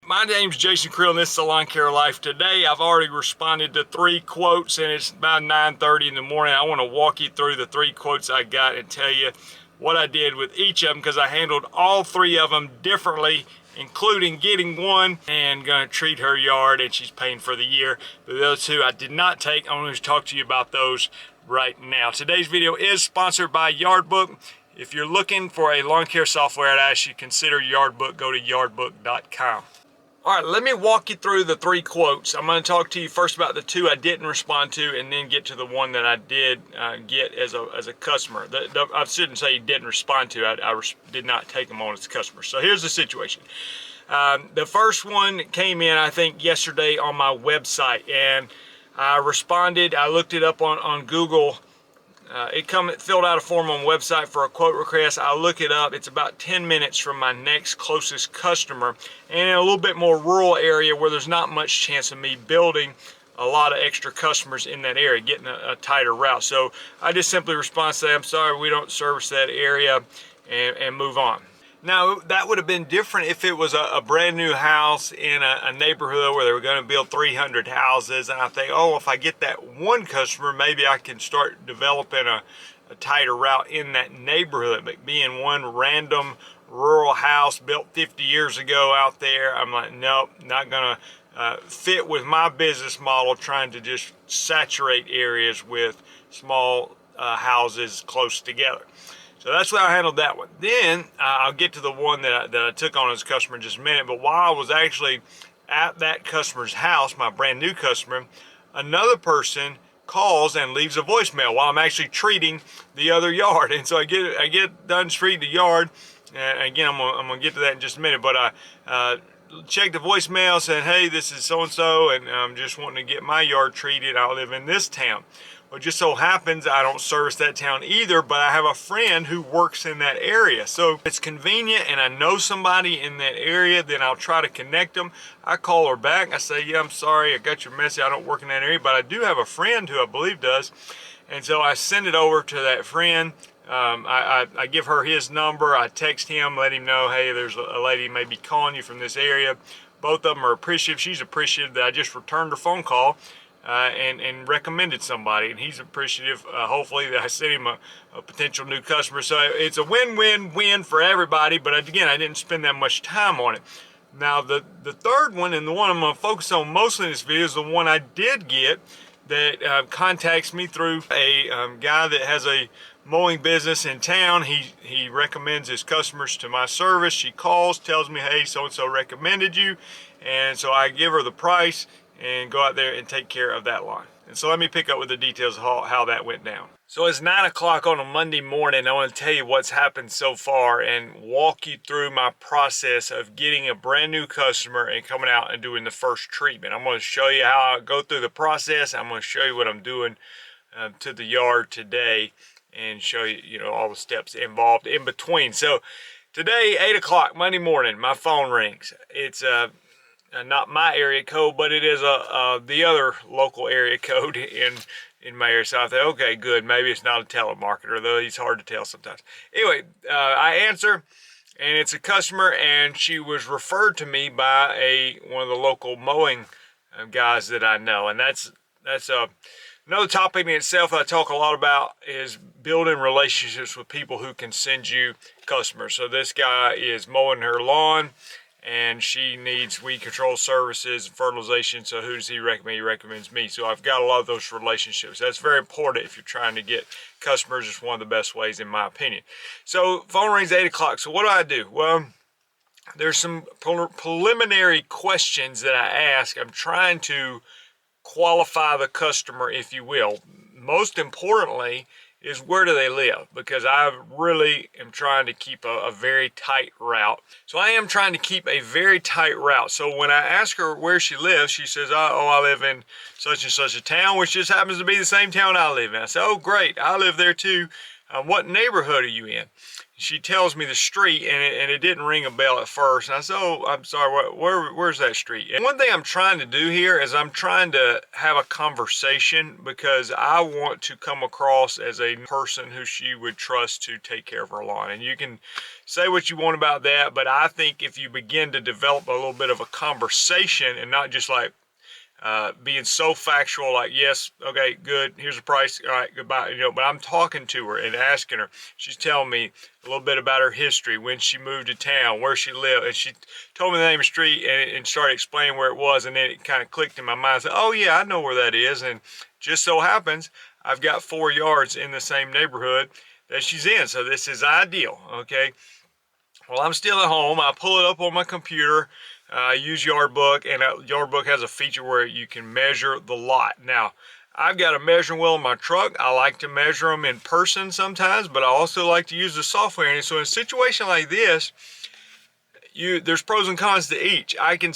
My name's Jason Creel and this is Salon Care Life. Today I've already responded to 3 quotes and it's about 9:30 in the morning. I want to walk you through the 3 quotes I got and tell you what I did with each of them because I handled all 3 of them differently, including getting one and gonna treat her yard and she's paying for the year. But the other 2 I did not take. I'm going to talk to you about those right now. Today's video is sponsored by Yardbook. If you're looking for a lawn care software, I'd ask you to consider Yardbook. Go to yardbook.com. All right, let me walk you through the 3 quotes. I'm going to talk to you first about the 2 I didn't respond to, and then get to the one that I did get as a customer. I shouldn't say you didn't respond to. I did not take them on as a customer. So here's the situation. The first one came in, I think, yesterday on my website, and I responded. I looked it up on Google. It filled out a form on the website for a quote request. I look it up. It's about 10 minutes from my next closest customer, and in a little bit more rural area where there's not much chance of me building a lot of extra customers in that area, getting a tighter route. So I just simply respond, say, I'm sorry, we don't service that area, and move on. Now, that would have been different if it was a brand new house in a neighborhood where they were going to build 300 houses. And I think, oh, if I get that one customer, maybe I can start developing a tighter route in that neighborhood. But being one random rural house built 50 years ago out there, I'm like, nope, not going to fit with my business model, trying to just saturate areas with small houses close together. So that's why I handled that one. Then I'll get to the one that I took on as a customer in just a minute. But while I was actually at that customer's house, my brand new customer, another person calls and leaves a voicemail while I'm actually treating the other yard. And so I get done treating the yard. And again, I'm gonna get to that in just a minute. But I checked the voicemail, said, hey, this is so-and-so, and I'm just wanting to get my yard treated. I live in this town. Well, it just so happens I don't service that town either, but I have a friend who works in that area. So if it's convenient and I know somebody in that area, then I'll try to connect them. I call her back. I say, yeah, I'm sorry, I got your message. I don't work in that area, but I do have a friend who I believe does. And so I send it over to that friend. I give her his number. I text him, let him know, hey, there's a lady maybe calling you from this area. Both of them are appreciative. She's appreciative that I just returned her phone call. And recommended somebody, and he's appreciative, hopefully, that I sent him a potential new customer. So it's a win-win-win for everybody, but again, I didn't spend that much time on it. Now, the third one, and the one I'm going to focus on mostly in this video, is the one I did get that contacts me through a guy that has a mowing business in town. He recommends his customers to my service. She calls, tells me, hey, so-and-so recommended you, and so I give her the price and go out there and take care of that lawn. And so let me pick up with the details of how that went down. So it's 9 o'clock on a Monday morning. I want to tell you what's happened so far and walk you through my process of getting a brand new customer and coming out and doing the first treatment. I'm going to show you how I go through the process. I'm going to show you what I'm doing to the yard today and show you, all the steps involved in between. So today, 8 o'clock, Monday morning, my phone rings. It's not my area code, but it is the other local area code in my area. So I thought, okay, good. Maybe it's not a telemarketer, though it's hard to tell sometimes. Anyway, I answer, and it's a customer, and she was referred to me by one of the local mowing guys that I know, and that's another topic in itself that I talk a lot about is building relationships with people who can send you customers. So this guy is mowing her lawn, and she needs weed control services and fertilization. So who does he recommend? He recommends me. So I've got a lot of those relationships. That's very important if you're trying to get customers. It's one of the best ways, in my opinion. So phone rings 8 o'clock. So what do? Well, there's some preliminary questions that I ask. I'm trying to qualify the customer, if you will. Most importantly is, where do they live? Because I really am trying to keep a very tight route. So I am trying to keep a very tight route. So when I ask her where she lives, she says, oh, I live in such and such a town, which just happens to be the same town I live in. I said, oh, great, I live there too. What neighborhood are you in? she tells me the street, and it didn't ring a bell at first. And I said, oh, I'm sorry, where's that street? And one thing I'm trying to do here is I'm trying to have a conversation, because I want to come across as a person who she would trust to take care of her lawn. And you can say what you want about that, but I think if you begin to develop a little bit of a conversation and not just like being so factual, like, yes, okay, good, here's the price, all right, goodbye, but I'm talking to her and asking her. She's telling me a little bit about her history, when she moved to town, where she lived, and she told me the name of the street and started explaining where it was, and then it kind of clicked in my mind. I said, oh yeah, I know where that is. And just so happens I've got 4 yards in the same neighborhood that she's in, so this is ideal. Okay, well, I'm still at home. I pull it up on my computer. I use Yardbook, and Yardbook has a feature where you can measure the lot. Now, I've got a measuring wheel in my truck. I like to measure them in person sometimes, but I also like to use the software. And so in a situation like this, there's pros and cons to each. I can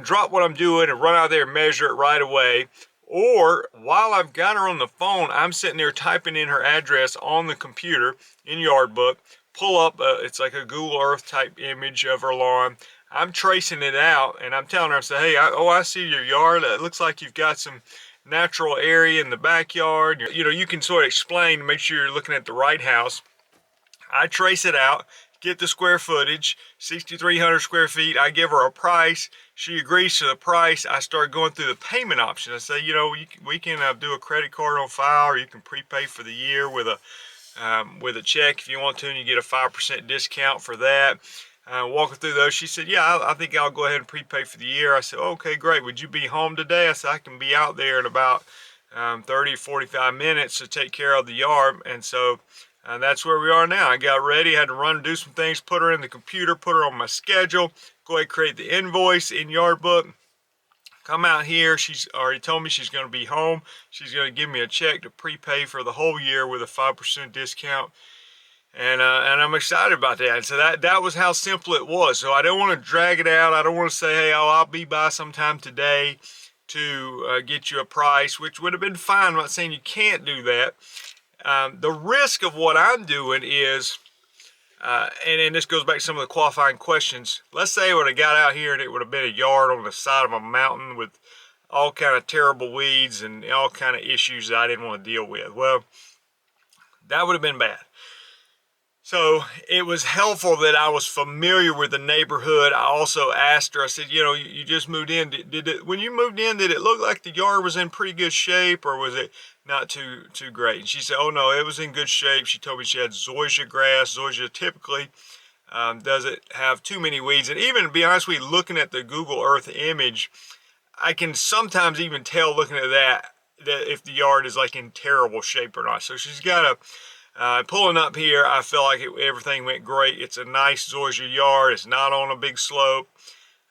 drop what I'm doing and run out there and measure it right away. Or while I've got her on the phone, I'm sitting there typing in her address on the computer in Yardbook, pull up, it's like a Google Earth type image of her lawn. I'm tracing it out, and I'm telling her, I say, hey, I see your yard. It looks like you've got some natural area in the backyard. You can sort of explain to make sure you're looking at the right house. I trace it out, get the square footage, 6,300 square feet. I give her a price. She agrees to the price. I start going through the payment option. I say, we can do a credit card on file, or you can prepay for the year with a check if you want to, and you get a 5% discount for that. Walking through those, she said, yeah, I think I'll go ahead and prepay for the year. I said, okay, great. Would you be home today? I said, I can be out there in about 30 to 45 minutes to take care of the yard. And so that's where we are now. I got ready, had to run and do some things, put her in the computer, put her on my schedule, go ahead and create the invoice in Yardbook. Come out here. She's already told me she's going to be home. She's going to give me a check to prepay for the whole year with a 5% discount. And I'm excited about that. And so that was how simple it was. So I don't want to drag it out. I don't want to say, hey, I'll be by sometime today to get you a price, which would have been fine. I'm not saying you can't do that. The risk of what I'm doing is, and this goes back to some of the qualifying questions. Let's say I would have got out here and it would have been a yard on the side of a mountain with all kind of terrible weeds and all kind of issues that I didn't want to deal with. Well, that would have been bad. So it was helpful that I was familiar with the neighborhood. I also asked her, I said, you just moved in. When you moved in, did it look like the yard was in pretty good shape, or was it not too great? And she said, oh no, it was in good shape. She told me she had zoysia grass. Zoysia typically doesn't have too many weeds. And even to be honest with you, looking at the Google Earth image, I can sometimes even tell looking at that if the yard is like in terrible shape or not. So she's got pulling up here, I feel like everything went great. It's a nice zoysia yard. It's not on a big slope.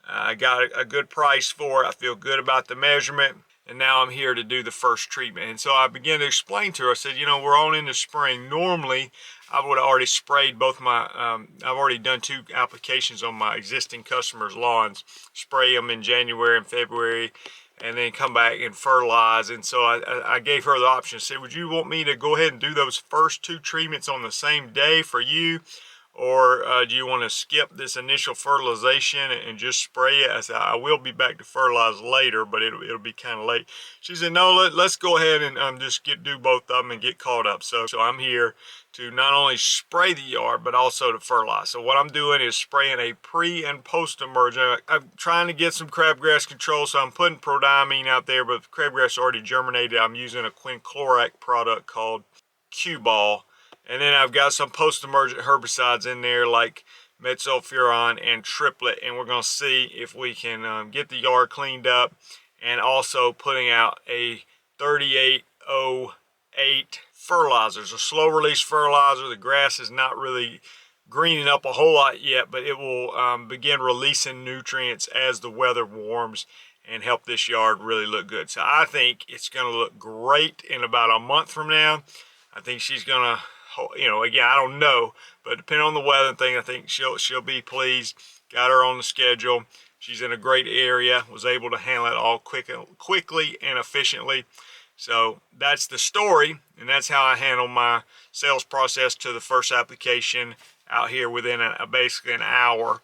I got a good price for it. I feel good about the measurement. And now I'm here to do the first treatment. And so I began to explain to her, I said, we're on into spring. Normally, I would have already sprayed both my, I've already done 2 applications on my existing customers' lawns. Spray them in January and February, and then come back and fertilize. And so I gave her the option. I said, would you want me to go ahead and do those first 2 treatments on the same day for you? Or do you want to skip this initial fertilization and just spray it? I said, I will be back to fertilize later, but it'll be kind of late. She said, no, let's go ahead and just do both of them and get caught up. So I'm here to not only spray the yard, but also to fertilize. So what I'm doing is spraying a pre and post emergent. I'm trying to get some crabgrass control, so I'm putting prodiamine out there, but the crabgrass already germinated. I'm using a quinclorac product called Q-Ball. And then I've got some post-emergent herbicides in there like metsulfuron and triplet, and we're going to see if we can get the yard cleaned up, and also putting out a 3808 fertilizer. It's a slow release fertilizer. The grass is not really greening up a whole lot yet, but it will begin releasing nutrients as the weather warms and help this yard really look good. So I think it's going to look great in about a month from now. I think she's going to, again, I don't know, but depending on the weather thing, I think she'll be pleased. Got her on the schedule. She's in a great area, was able to handle it all quickly and efficiently. So that's the story, and that's how I handle my sales process to the first application out here within basically an hour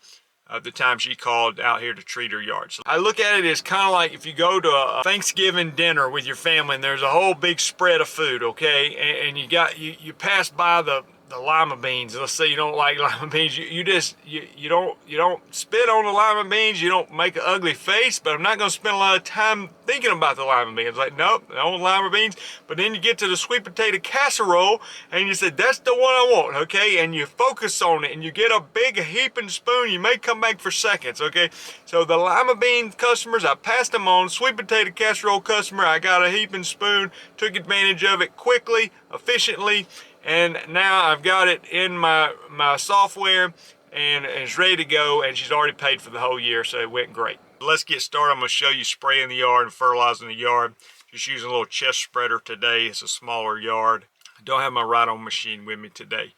of the time she called out here to treat her yard. So I look at it as kind of like if you go to a Thanksgiving dinner with your family and there's a whole big spread of food, okay, and you pass by the lima beans. Let's say you don't like lima beans. You don't spit on the lima beans. You don't make an ugly face. But I'm not going to spend a lot of time thinking about the lima beans. Like, nope, no lima beans. But then you get to the sweet potato casserole and you say, that's the one I want, okay? And you focus on it and you get a big heaping spoon. You may come back for seconds, okay? So the lima bean customers, I passed them on. Sweet potato casserole customer, I got a heaping spoon, took advantage of it quickly, efficiently, and now I've got it in my software and it's ready to go, and she's already paid for the whole year, so it went great. Let's get started. I'm going to show you spraying the yard and fertilizing the yard. Just using a little chest spreader today. It's a smaller yard. I don't have my ride-on machine with me today.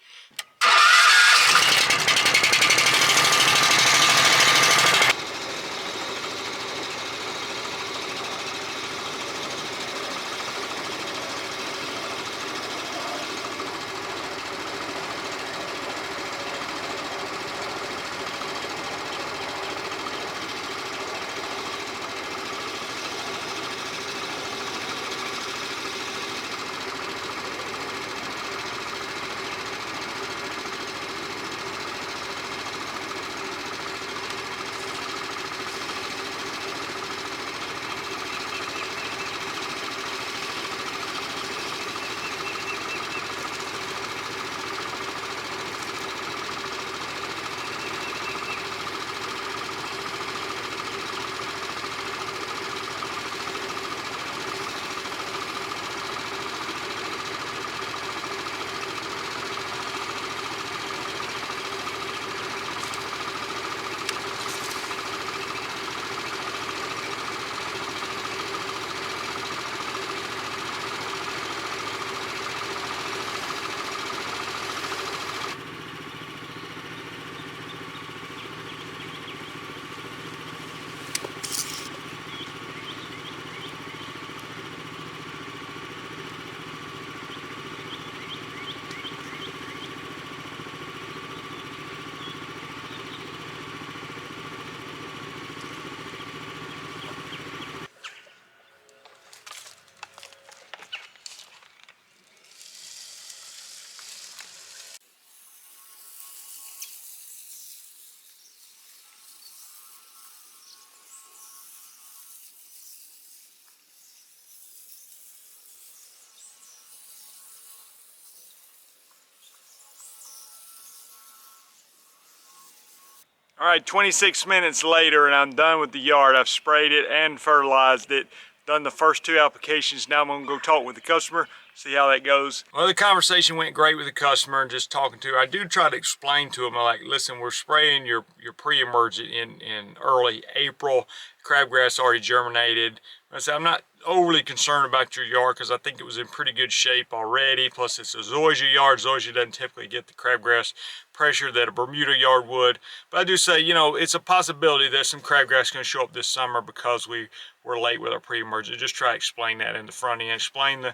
All right, 26 minutes later and I'm done with the yard. I've sprayed it and fertilized it, done the first 2 applications. Now I'm gonna go talk with the customer, see how that goes. Well, the conversation went great with the customer and just talking to her. I do try to explain to him, like, listen, we're spraying your pre-emergent in early April. Crabgrass already germinated. I said, I'm not overly concerned about your yard because I think it was in pretty good shape already. Plus it's a zoysia yard. Zoysia doesn't typically get the crabgrass pressure that a Bermuda yard would. But I do say, you know, it's a possibility that some crabgrass is going to show up this summer because we're late with our pre-emergent. Just try to explain that in the front end. Explain the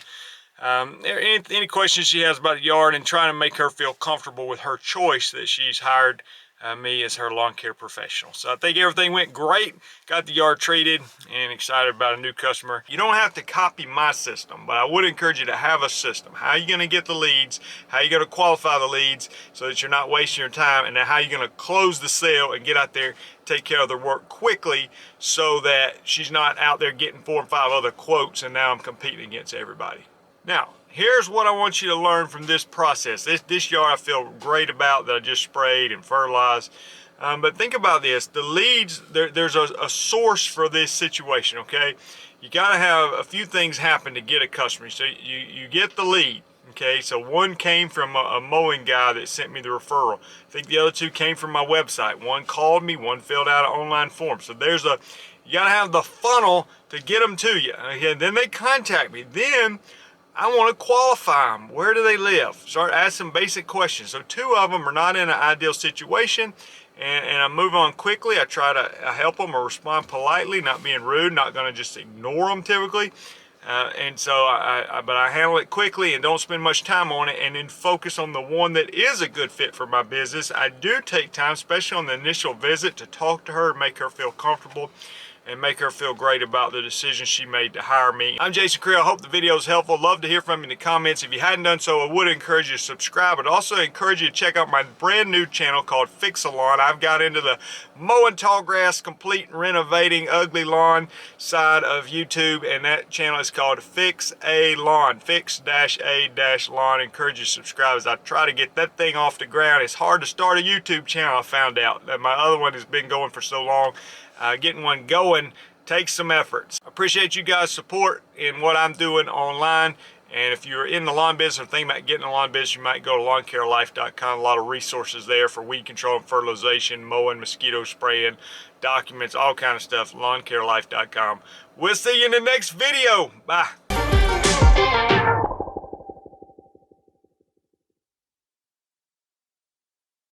any questions she has about the yard and trying to make her feel comfortable with her choice that she's hired me as her lawn care professional. So I think everything went great. Got the yard treated and excited about a new customer. You don't have to copy my system, but I would encourage you to have a system. How are you going to get the leads? How are you going to qualify the leads so that you're not wasting your time? And then how are you going to close the sale and get out there, take care of the work quickly so that she's not out there getting 4 and 5 other quotes and now I'm competing against everybody. Now, here's what I want you to learn from this process. This yard I feel great about that I just sprayed and fertilized. But think about this. The leads, there's a source for this situation, okay? You got to have a few things happen to get a customer. So you get the lead, okay? So one came from a mowing guy that sent me the referral. I think the other 2 came from my website. One called me, one filled out an online form. So you got to have the funnel to get them to you. Okay? Then they contact me. Then I want to qualify them. Where do they live? Start asking basic questions. So 2 of them are not in an ideal situation, and I move on quickly. I try to help them or respond politely, not being rude, not going to just ignore them typically. And so but I handle it quickly and don't spend much time on it, and then focus on the one that is a good fit for my business. I do take time, especially on the initial visit, to talk to her, make her feel comfortable, and make her feel great about the decision she made to hire me. I'm Jason Creel. I hope the video is helpful. Love to hear from you in the comments. If you hadn't done so, I would encourage you to subscribe, but also encourage you to check out my brand new channel called Fix a Lawn. I've got into the mowing tall grass, complete and renovating ugly lawn side of YouTube, and that channel is called Fix a Lawn, Fix-A-Lawn. Encourage you to subscribe as I try to get that thing off the ground. It's hard to start a YouTube channel, I found out. That my other one has been going for so long. Getting one going takes some efforts. I appreciate you guys' support in what I'm doing online. And if you're in the lawn business or thinking about getting in the lawn business, you might go to lawncarelife.com. A lot of resources there for weed control and fertilization, mowing, mosquito spraying, documents, all kind of stuff. lawncarelife.com. We'll see you in the next video. Bye.